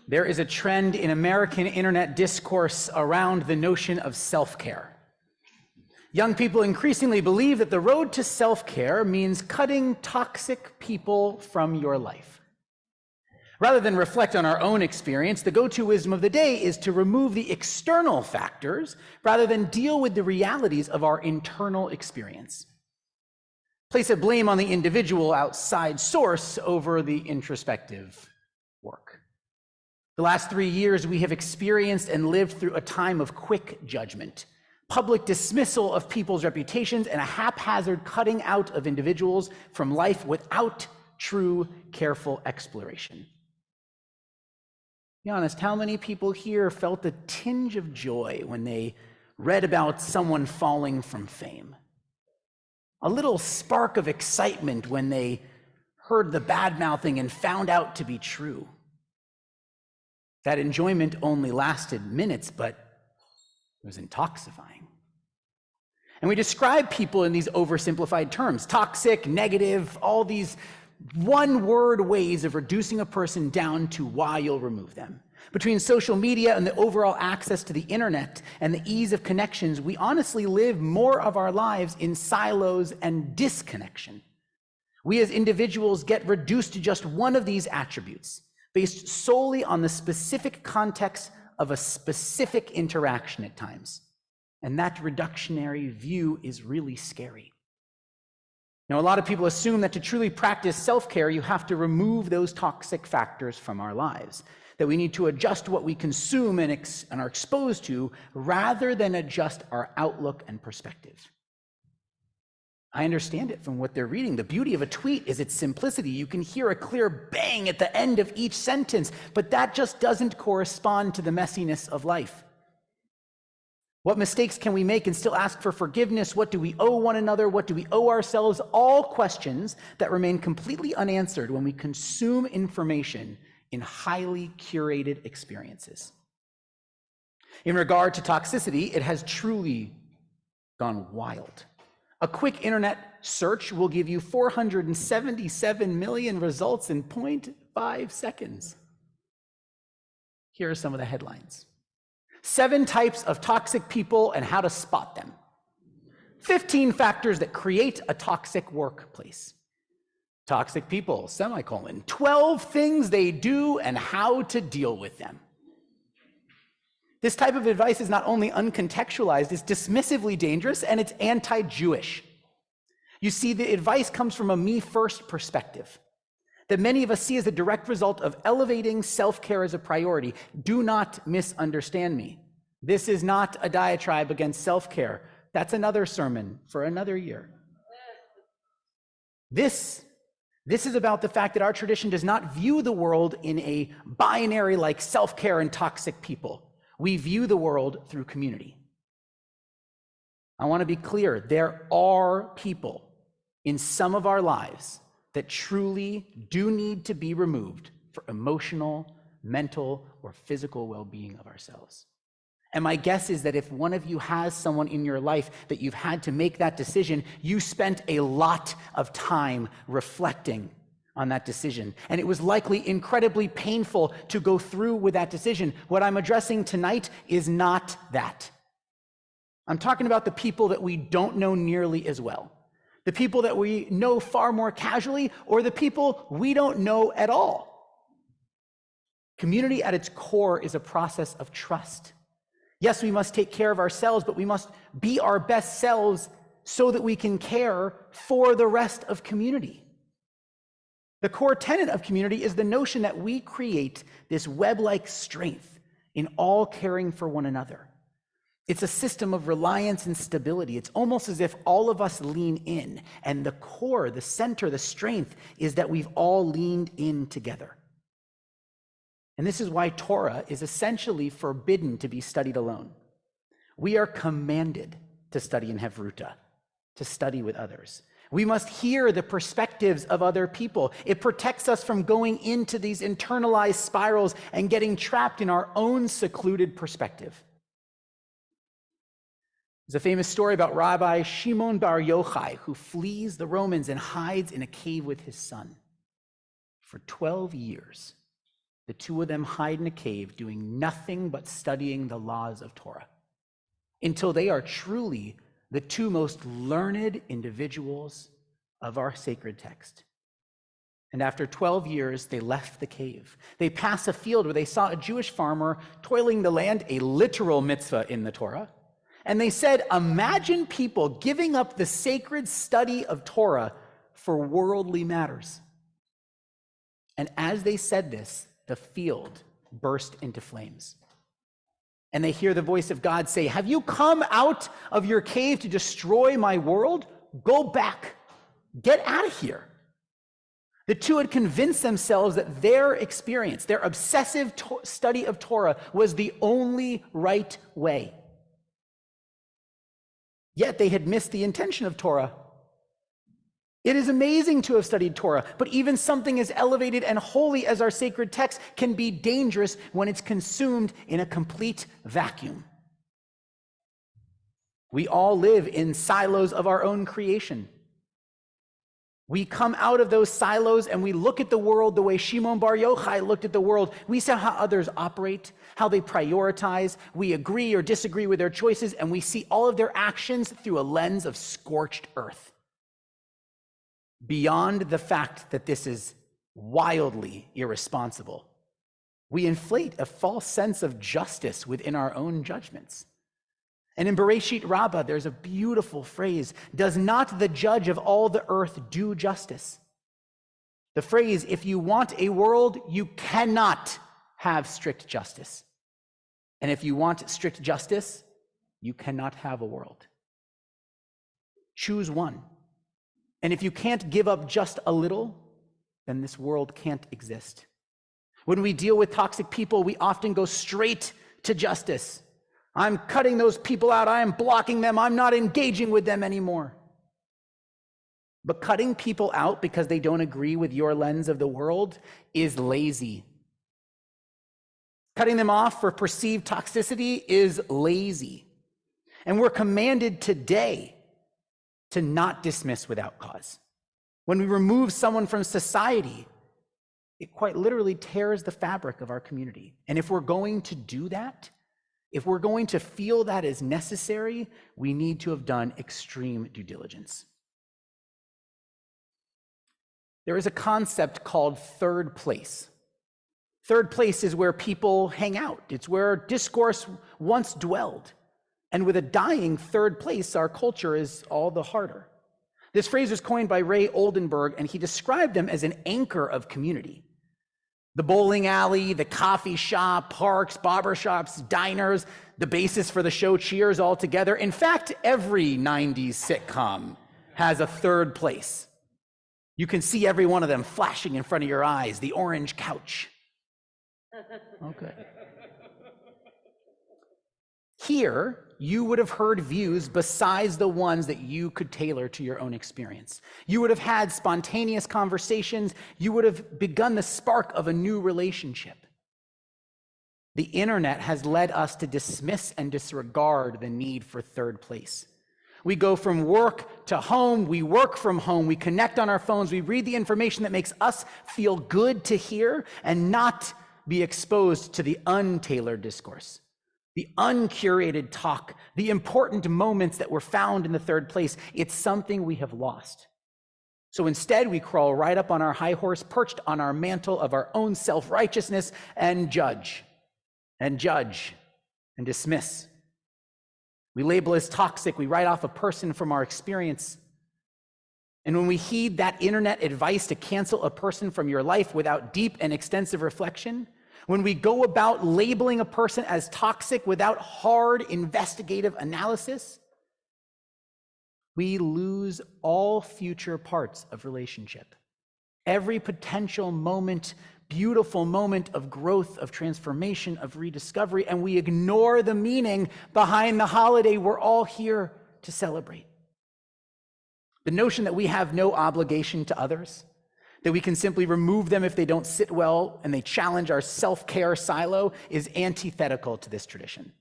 There is a trend in American internet discourse around the notion of self-care. Young people increasingly believe that the road to self-care means cutting toxic people from your life. Rather than reflect on our own experience, the go-to wisdom of the day is to remove the external factors rather than deal with the realities of our internal experience. Place a blame on the individual outside source over the introspective work. The last 3 years, we have experienced and lived through a time of quick judgment, public dismissal of people's reputations, and a haphazard cutting out of individuals from life without true, careful exploration. Be honest, how many people here felt a tinge of joy when they read about someone falling from fame? A little spark of excitement when they heard the bad-mouthing and found out to be true. That enjoyment only lasted minutes, but it was intoxifying. And we describe people in these oversimplified terms: toxic, negative, all these one-word ways of reducing a person down to why you'll remove them. Between social media and the overall access to the internet and the ease of connections, we honestly live more of our lives in silos and disconnection. We as individuals get reduced to just one of these attributes, based solely on the specific context of a specific interaction at times. And that reductionary view is really scary. Now, a lot of people assume that to truly practice self-care, you have to remove those toxic factors from our lives, that we need to adjust what we consume and are exposed to rather than adjust our outlook and perspective. I understand it from what they're reading. The beauty of a tweet is its simplicity. You can hear a clear bang at the end of each sentence, but that just doesn't correspond to the messiness of life. What mistakes can we make and still ask for forgiveness? What do we owe one another? What do we owe ourselves? All questions that remain completely unanswered when we consume information in highly curated experiences. In regard to toxicity, it has truly gone wild. A quick internet search will give you 477 million results in 0.5 seconds. Here are some of the headlines. 7 types of toxic people and how to spot them. 15 factors that create a toxic workplace. Toxic people, 12 things they do and how to deal with them. This type of advice is not only uncontextualized, it's dismissively dangerous, and it's anti-Jewish. You see, the advice comes from a me-first perspective that many of us see as a direct result of elevating self-care as a priority. Do not misunderstand me. This is not a diatribe against self-care. That's another sermon for another year. This is about the fact that our tradition does not view the world in a binary like self-care and toxic people. We view the world through community. I want to be clear, there are people in some of our lives that truly do need to be removed for emotional, mental, or physical well-being of ourselves. And my guess is that if one of you has someone in your life that you've had to make that decision, you spent a lot of time reflecting on that decision. And it was likely incredibly painful to go through with that decision. What I'm addressing tonight is not that. I'm talking about the people that we don't know nearly as well, the people that we know far more casually, or the people we don't know at all. Community at its core is a process of trust. Yes, we must take care of ourselves, but we must be our best selves so that we can care for the rest of community. The core tenet of community is the notion that we create this web-like strength in all caring for one another. It's a system of reliance and stability. It's almost as if all of us lean in, and the core, the center, the strength is that we've all leaned in together. And this is why Torah is essentially forbidden to be studied alone. We are commanded to study in Hevruta, to study with others. We must hear the perspectives of other people. It protects us from going into these internalized spirals and getting trapped in our own secluded perspective. There's a famous story about Rabbi Shimon Bar Yochai, who flees the Romans and hides in a cave with his son for 12 years. the two of them hide in a cave doing nothing but studying the laws of Torah until they are truly the two most learned individuals of our sacred text. And after 12 years, they left the cave. They passed a field where they saw a Jewish farmer toiling the land, a literal mitzvah in the Torah. And they said, imagine people giving up the sacred study of Torah for worldly matters. And as they said this, the field burst into flames. And they hear the voice of God say, have you come out of your cave to destroy my world? Go back. Get out of here. The two had convinced themselves that their experience, their obsessive study of Torah, was the only right way. Yet they had missed the intention of Torah. It is amazing to have studied Torah, but even something as elevated and holy as our sacred text can be dangerous when it's consumed in a complete vacuum. We all live in silos of our own creation. We come out of those silos and we look at the world the way Shimon Bar Yochai looked at the world. We see how others operate, how they prioritize. We agree or disagree with their choices, and we see all of their actions through a lens of scorched earth. Beyond the fact that this is wildly irresponsible, we inflate a false sense of justice within our own judgments. And in Bereshit Rabbah, there's a beautiful phrase, does not the judge of all the earth do justice? The phrase, if you want a world, you cannot have strict justice. And if you want strict justice, you cannot have a world. Choose one. And if you can't give up just a little, then this world can't exist. When we deal with toxic people, we often go straight to justice. I'm cutting those people out. I am blocking them. I'm not engaging with them anymore. But cutting people out because they don't agree with your lens of the world is lazy. Cutting them off for perceived toxicity is lazy. And we're commanded today to not dismiss without cause. When we remove someone from society, it quite literally tears the fabric of our community. And if we're going to do that, if we're going to feel that is necessary, we need to have done extreme due diligence. There is a concept called third place. Third place is where people hang out. It's where discourse once dwelled. And with a dying third place, our culture is all the harder. This phrase was coined by Ray Oldenburg, and he described them as an anchor of community. The bowling alley, the coffee shop, parks, barber shops, diners, the basis for the show Cheers all together. In fact, every 90s sitcom has a third place. You can see every one of them flashing in front of your eyes, the orange couch. Okay. Here, you would have heard views besides the ones that you could tailor to your own experience. You would have had spontaneous conversations. You would have begun the spark of a new relationship. The internet has led us to dismiss and disregard the need for third place. We go from work to home, we work from home, we connect on our phones, we read the information that makes us feel good to hear and not be exposed to the untailored discourse. The uncurated talk, the important moments that were found in the third place, it's something we have lost. So instead, we crawl right up on our high horse, perched on our mantle of our own self-righteousness, and judge, and dismiss. We label as toxic, we write off a person from our experience. And when we heed that internet advice to cancel a person from your life without deep and extensive reflection, when we go about labeling a person as toxic without hard investigative analysis, we lose all future parts of relationship. Every potential moment, beautiful moment of growth, of transformation, of rediscovery, and we ignore the meaning behind the holiday we're all here to celebrate. The notion that we have no obligation to others, that we can simply remove them if they don't sit well and they challenge our self-care silo, is antithetical to this tradition.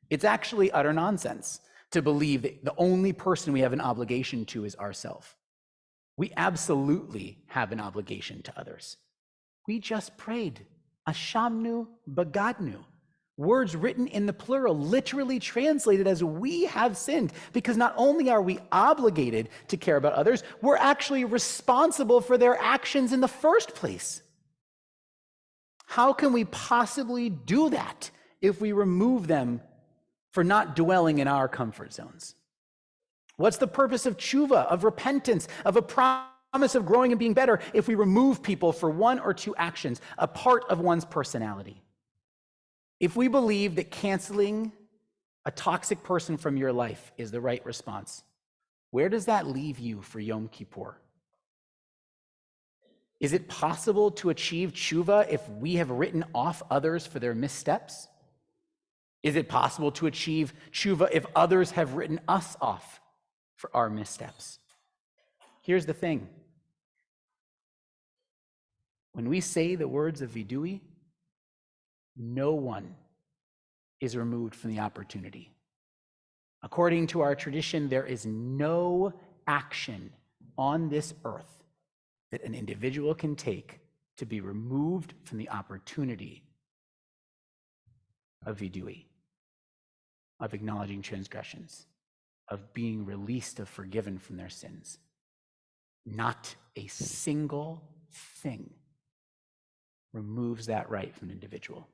It's actually utter nonsense to believe that the only person we have an obligation to is ourselves. We absolutely have an obligation to others. We just prayed Ashamnu bagadnu. Words written in the plural, literally translated as we have sinned, because not only are we obligated to care about others, we're actually responsible for their actions in the first place. How can we possibly do that if we remove them for not dwelling in our comfort zones? What's the purpose of tshuva, of repentance, of a promise of growing and being better if we remove people for one or two actions, a part of one's personality? If we believe that canceling a toxic person from your life is the right response, where does that leave you for Yom Kippur? Is it possible to achieve tshuva if we have written off others for their missteps? Is it possible to achieve tshuva if others have written us off for our missteps? Here's the thing. When we say the words of vidui, no one is removed from the opportunity. According to our tradition, there is no action on this earth that an individual can take to be removed from the opportunity of vidui, of acknowledging transgressions, of being released, of forgiven from their sins. Not a single thing removes that right from an individual.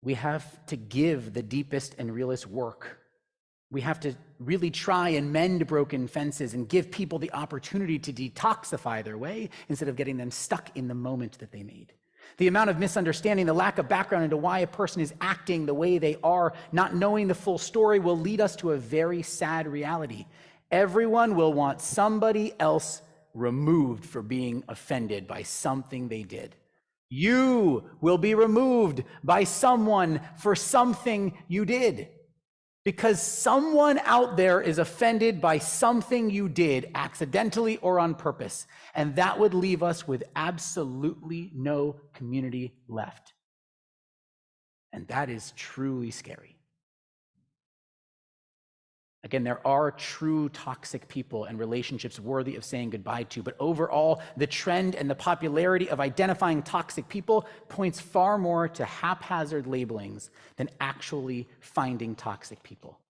We have to give the deepest and realest work. We have to really try and mend broken fences and give people the opportunity to detoxify their way instead of getting them stuck in the moment that they made. The amount of misunderstanding, the lack of background into why a person is acting the way they are, not knowing the full story, will lead us to a very sad reality. Everyone will want somebody else removed for being offended by something they did. You will be removed by someone for something you did, because someone out there is offended by something you did accidentally or on purpose, and that would leave us with absolutely no community left. And that is truly scary. Again, there are true toxic people and relationships worthy of saying goodbye to, but overall, the trend and the popularity of identifying toxic people points far more to haphazard labelings than actually finding toxic people.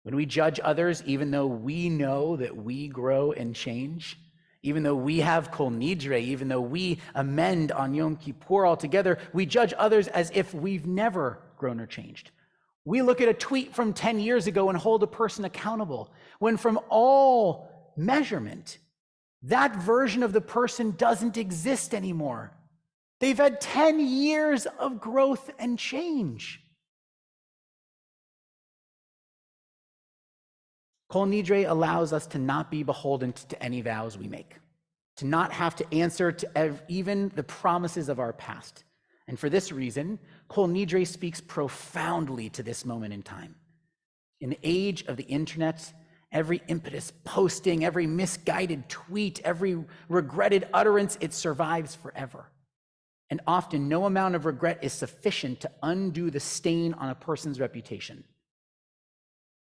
When we judge others, even though we know that we grow and change, even though we have kol nidre, even though we amend on Yom Kippur altogether, we judge others as if we've never grown or changed. We look at a tweet from 10 years ago and hold a person accountable, when from all measurement, that version of the person doesn't exist anymore. They've had 10 years of growth and change. Kol Nidre allows us to not be beholden to any vows we make, to not have to answer to even the promises of our past. And for this reason, Kol Nidre speaks profoundly to this moment in time. In the age of the internet, every impetus posting, every misguided tweet, every regretted utterance, it survives forever. And often no amount of regret is sufficient to undo the stain on a person's reputation.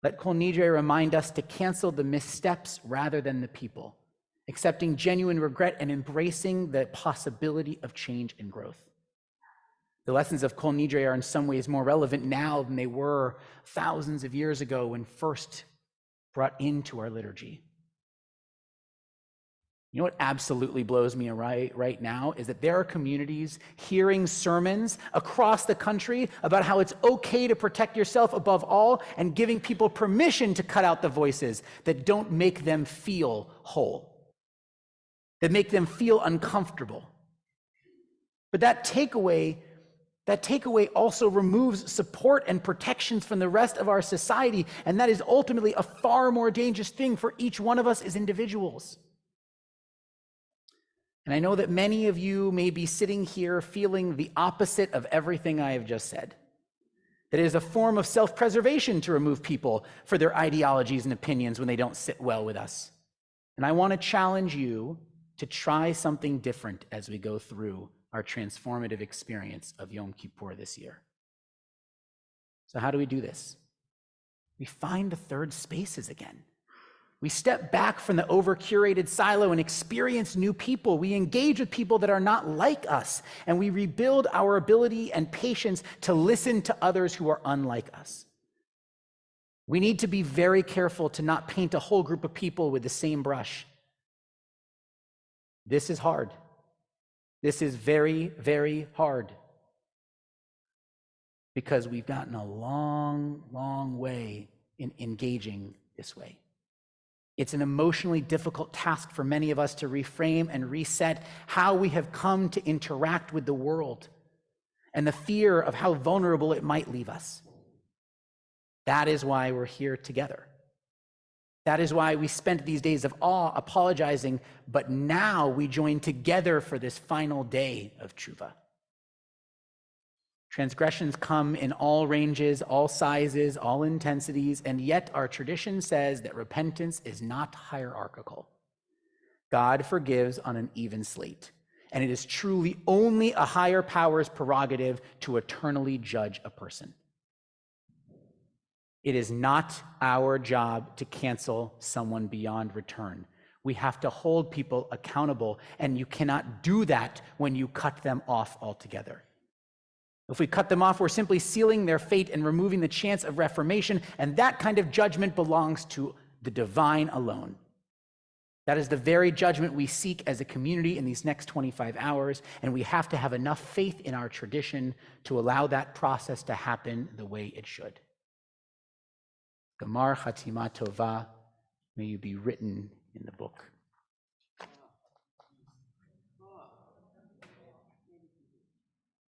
Let Kol Nidre remind us to cancel the missteps rather than the people, accepting genuine regret and embracing the possibility of change and growth. The lessons of Kol Nidre are in some ways more relevant now than they were thousands of years ago when first brought into our liturgy. You know what absolutely blows me right now is that there are communities hearing sermons across the country about how it's okay to protect yourself above all, and giving people permission to cut out the voices that don't make them feel whole, that make them feel uncomfortable. But that takeaway also removes support and protections from the rest of our society, and that is ultimately a far more dangerous thing for each one of us as individuals. And I know that many of you may be sitting here feeling the opposite of everything I have just said. That it is a form of self-preservation to remove people for their ideologies and opinions when they don't sit well with us. And I want to challenge you to try something different as we go through our transformative experience of Yom Kippur this year. So how do we do this? We find the third spaces again. We step back from the over-curated silo and experience new people. We engage with people that are not like us, and we rebuild our ability and patience to listen to others who are unlike us. We need to be very careful to not paint a whole group of people with the same brush. This is hard. This is very, very hard, because we've gotten a long, long way in engaging this way. It's an emotionally difficult task for many of us to reframe and reset how we have come to interact with the world and the fear of how vulnerable it might leave us. That is why we're here together. That is why we spent these days of awe apologizing, but now we join together for this final day of tshuva. Transgressions come in all ranges, all sizes, all intensities, and yet our tradition says that repentance is not hierarchical. God forgives on an even slate, and it is truly only a higher power's prerogative to eternally judge a person. It is not our job to cancel someone beyond return. We have to hold people accountable, and you cannot do that when you cut them off altogether. If we cut them off, we're simply sealing their fate and removing the chance of reformation, and that kind of judgment belongs to the divine alone. That is the very judgment we seek as a community in these next 25 hours, and we have to have enough faith in our tradition to allow that process to happen the way it should. Gamar Chatima Tova, may you be written in the book.